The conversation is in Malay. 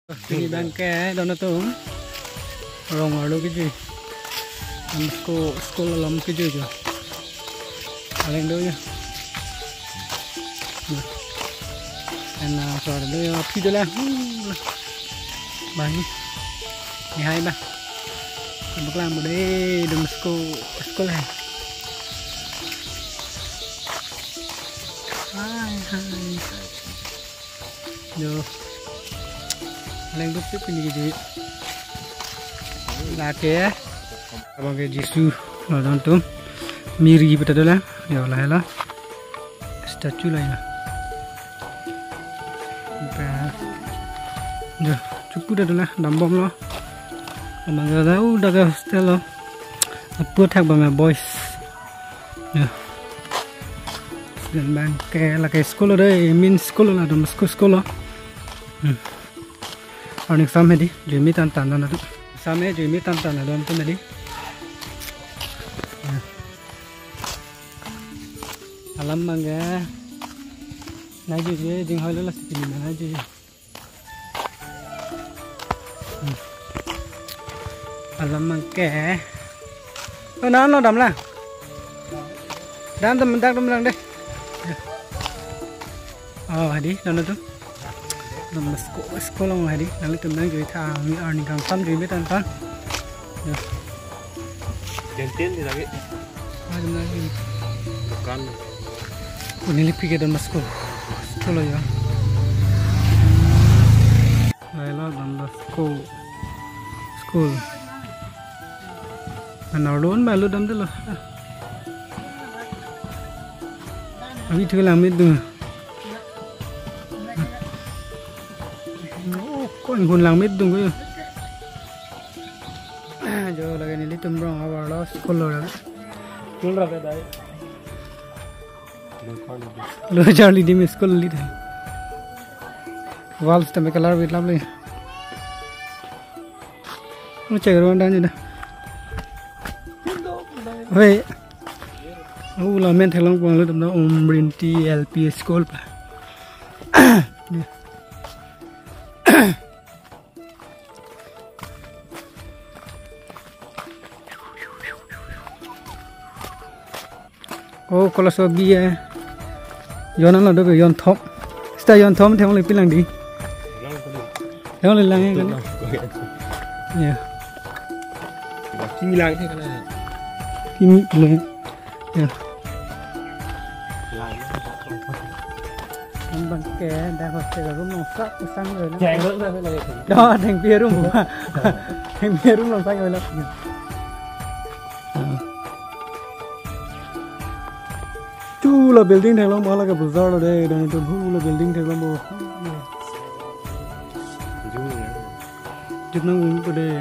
Ini bangke dono tuh rong alu gitu. Sekolah lam gitu aja. Paling dulu ya. Enak soalnya dulu ya api dulu lah. Banyak. Ini hai bang. Kamu kelam deh dong sekolah. Hai. Yo. Paling dulu ini gitu. Laki ya. Abang ke Yesus, nonton tuh, miri betul lah, ya lah, statue lah ya. Dah, cukup dah lah, dambom lo. Abang kata, udah ke hostel lo, apa tak bang boys, ya. Dan bang kayak sekolah deh, min sekolah lah, dom sekolah. Orang sama di, jemi tantan tu, sama jemi tantan ada tu tadi. Alam mangga, naji je, jeng hal lah seperti mana naji. Alam mangga, oh nama lo dam lah, dam mentak deh. Oh hadi, nama tu, nama sekolah mau hadi, nanti teman jadi thang, ni arni kang sam jadi tantan. Jantin ni lagi. Ada lagi. Bukan. Ini lebih ke dalam sekolah ya. Laila dalam sekolah. Anardon malu dalam tu lah. Abi tu lang itu. Oh, kau ingin lang itu tu. Jo lagi ni tumrong awal lah sekolah lah. Sekolah ke dah. Lo Charlie di sekolah li dah. Walls tu mereka lar betul lah. Macam orang dah ni dah. Hei, aku lah main thelong pun lu tempat Brinti LP School pa. Oh, kalau sobi ya, Yon lah dobe Yon Top, seta Yon Top tengok lebih lang di, tengok lebih lang ya kan? Ya. Kimi lang ni kan? Kimi lang, ya. Ambang ke, dah hostel rumah sak kusangเลยนะ Jangan lupa lagi. Đó, thành bia đúng không? Thành bia đúng không phải rồi lắm. Chú là building thằng lông là cái bazaar ở đây, đây là chú là building thằng lông bò. Chụp nó uống ở đây.